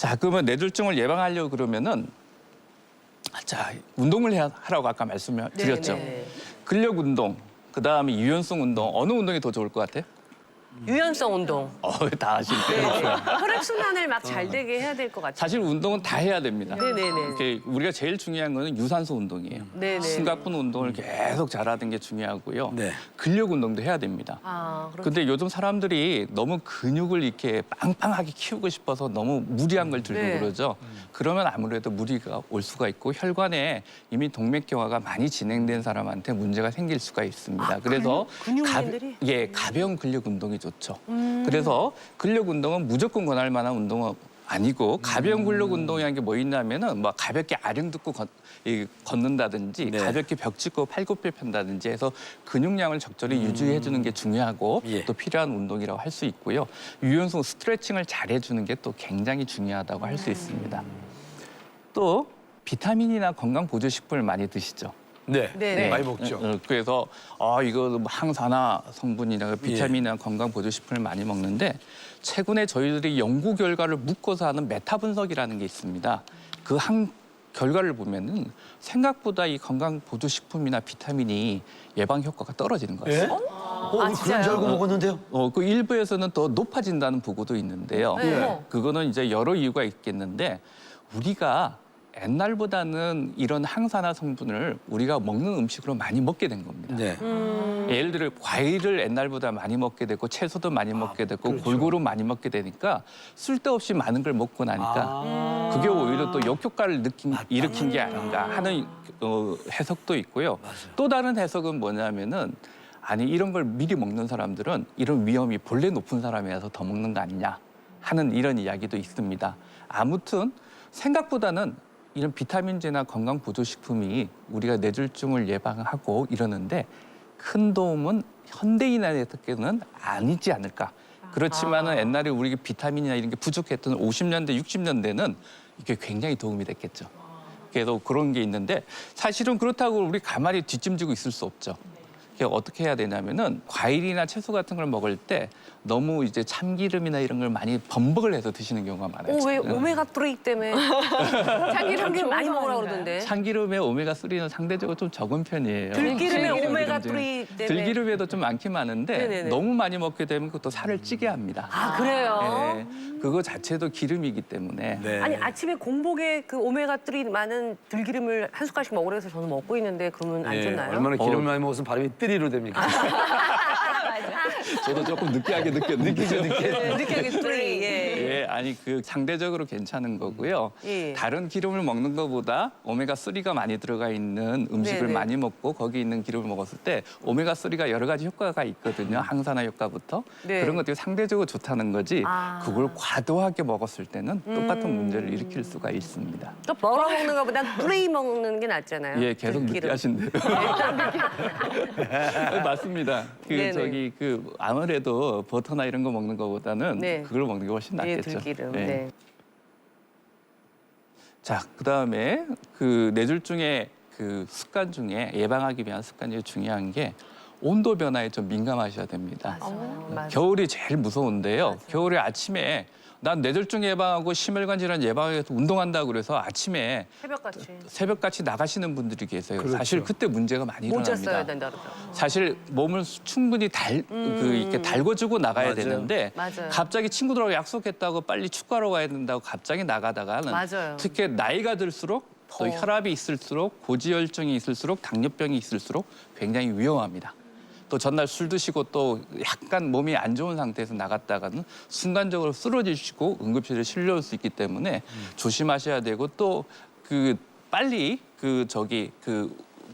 자, 그러면 뇌졸중을 예방하려고 그러면은 자, 운동을 하라고 아까 말씀을 드렸죠. 네. 근력 운동, 그다음에 유연성 운동, 어느 운동이 더 좋을 것 같아요? 유연성 운동. 다 아시네. 혈액순환을 막 잘 되게 해야 될 것 같아요. 사실 운동은 다 해야 됩니다. 네네네. 이렇게 우리가 제일 중요한 거는 유산소 운동이에요. 네네. 숨가쁜 운동을 계속 잘하는 게 중요하고요. 네. 근력 운동도 해야 됩니다. 아, 그렇죠. 근데 요즘 사람들이 너무 근육을 이렇게 빵빵하게 키우고 싶어서 너무 무리한 걸 들고 네. 그러죠. 그러면 아무래도 무리가 올 수가 있고 혈관에 이미 동맥경화가 많이 진행된 사람한테 문제가 생길 수가 있습니다. 그래서 근육맨들이? 가벼운 근력 운동이 좋죠. 그래서 근력 운동은 무조건 권할 만한 운동은 아니고 가벼운 근력 운동이라는 게 뭐 있냐면은 뭐 가볍게 아령 듣고 걷는다든지 네. 가볍게 벽 짚고 팔굽혀 편다든지 해서 근육량을 적절히 유지해 주는 게 중요하고 예. 또 필요한 운동이라고 할 수 있고요. 유연성 스트레칭을 잘해 주는 게 또 굉장히 중요하다고 할 수 있습니다. 또 비타민이나 건강 보조 식품을 많이 드시죠. 네. 네. 많이 먹죠. 그래서 이거 뭐 항산화 성분이나 비타민이나 건강 보조 식품을 많이 먹는데 최근에 저희들이 연구 결과를 묶어서 하는 메타 분석이라는 게 있습니다. 그 한 결과를 보면은 생각보다 이 건강 보조 식품이나 비타민이 예방 효과가 떨어지는 거예요. 예? 그런 줄 진짜요? 알고 먹었는데요. 그 일부에서는 더 높아진다는 보고도 있는데요. 네. 그거는 이제 여러 이유가 있겠는데 우리가 옛날보다는 이런 항산화 성분을 우리가 먹는 음식으로 많이 먹게 된 겁니다. 네. 예를 들어 과일을 옛날보다 많이 먹게 됐고 채소도 많이 먹게 됐고 그렇죠. 골고루 많이 먹게 되니까 쓸데없이 많은 걸 먹고 나니까 그게 오히려 또 역효과를 일으킨 게 아닌가 하는 해석도 있고요. 또 다른 해석은 뭐냐면은 아니 이런 걸 미리 먹는 사람들은 이런 위험이 본래 높은 사람이라서 더 먹는 거 아니냐 하는 이런 이야기도 있습니다. 아무튼 생각보다는 이런 비타민제나 건강 보조식품이 우리가 뇌졸중을 예방하고 이러는데 큰 도움은 현대인한테는 아니지 않을까. 그렇지만은 옛날에 우리 비타민이나 이런 게 부족했던 50년대, 60년대는 이게 굉장히 도움이 됐겠죠. 그래서 그런 게 있는데 사실은 그렇다고 우리 가만히 뒷짐지고 있을 수 없죠. 그러니까 어떻게 해야 되냐면은 과일이나 채소 같은 걸 먹을 때 너무 이제 참기름이나 이런 걸 많이 범벅을 해서 드시는 경우가 많아요. 왜 오메가3 때문에 참기름 많이 먹으라고 그러던데. 참기름에 오메가3는 상대적으로 좀 적은 편이에요. 들기름에 참기름 오메가3 때문에. 들기름에도 좀 많긴 많은데 네네네. 너무 많이 먹게 되면 그것도 살을 찌게 합니다. 아, 그래요? 예, 그거 자체도 기름이기 때문에 네. 아니 아침에 공복에 그 오메가3 많은 들기름을 한 숟갈씩 먹으라 해서 저는 먹고 있는데 그러면 안 예, 좋나요? 얼마나 기름을 많이 먹었으면 발음이 띠리로 됩니까? 저도 조금 느끼하게 느꼈는데 느끼하게 3. 예. 예, 아니 그 상대적으로 괜찮은 거고요. 예. 다른 기름을 먹는 것보다 오메가3가 많이 들어가 있는 음식을 네네. 많이 먹고 거기 있는 기름을 먹었을 때 오메가3가 여러 가지 효과가 있거든요. 항산화 효과부터 네. 그런 것들이 상대적으로 좋다는 거지. 아. 그걸 과도하게 먹었을 때는 똑같은 문제를 일으킬 수가 있습니다. 또 먹어 먹는 것보다 뿌리 먹는 게 낫잖아요. 예, 계속 들기름. 느끼하신대요. 맞습니다. 네네. 아무래도 버터나 이런 거 먹는 것보다는 네. 그걸 먹는 게 훨씬 예, 낫겠죠. 들기름. 네. 네. 자, 그다음에 그 뇌졸중의 그 습관 중에 예방하기 위한 습관 중에 중요한 게 온도 변화에 좀 민감하셔야 됩니다. 맞아요. 겨울이 제일 무서운데요. 겨울에 아침에 난 뇌졸중 예방하고 심혈관 질환 예방하기 위해서 운동한다고 그래서 아침에 새벽같이 새벽같이 나가시는 분들이 계세요. 그렇죠. 사실 그때 문제가 많이 모자 써야 일어납니다. 된다 그러더라고요. 사실 몸을 충분히 이렇게 달궈주고 나가야 맞아요. 되는데 맞아요. 갑자기 친구들하고 약속했다고 빨리 축구하러 가야 된다고 갑자기 나가다가는 맞아요. 특히 나이가 들수록 또 혈압이 있을수록 고지혈증이 있을수록 당뇨병이 있을수록 굉장히 위험합니다. 또 전날 술 드시고 또 약간 몸이 안 좋은 상태에서 나갔다가는 순간적으로 쓰러지시고 응급실에 실려올 수 있기 때문에 조심하셔야 되고 또 그 빨리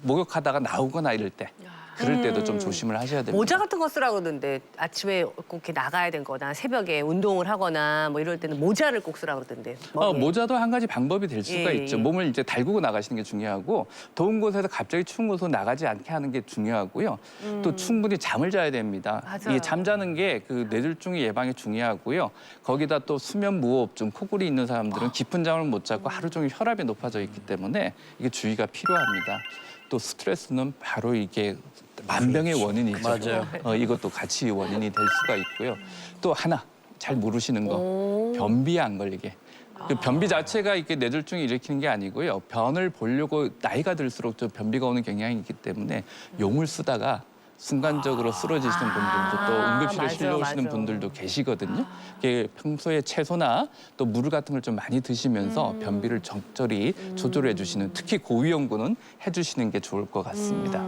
목욕하다가 나오거나 이럴 때 그럴 때도 좀 조심을 하셔야 됩니다. 모자 같은 거 쓰라고 그러던데 아침에 꼭 이렇게 나가야 되거나 새벽에 운동을 하거나 뭐 이럴 때는 모자를 꼭 쓰라고 그러던데. 머리에. 모자도 한 가지 방법이 될 수가 예, 있죠. 예. 몸을 이제 달구고 나가시는 게 중요하고 더운 곳에서 갑자기 추운 곳으로 나가지 않게 하는 게 중요하고요. 또 충분히 잠을 자야 됩니다. 맞아요. 이 잠자는 게 그 뇌졸중 예방에 중요하고요. 거기다 또 수면 무호흡증, 코골이 있는 사람들은 깊은 잠을 못 자고 하루 종일 혈압이 높아져 있기 때문에 이게 주의가 필요합니다. 또 스트레스는 바로 이게 만병의 원인이죠. 맞아요. 이것도 같이 원인이 될 수가 있고요. 또 하나 잘 모르시는 거 변비에 안 걸리게. 그 변비 자체가 이렇게 뇌졸중을 일으키는 게 아니고요. 변을 보려고 나이가 들수록 좀 변비가 오는 경향이 있기 때문에 용을 쓰다가 순간적으로 쓰러지시는 분들도 또 응급실에 맞아, 실려오시는 맞아. 분들도 계시거든요. 이게 평소에 채소나 또 물 같은 걸 좀 많이 드시면서 변비를 적절히 조절해 주시는 특히 고위험군은 해 주시는 게 좋을 것 같습니다.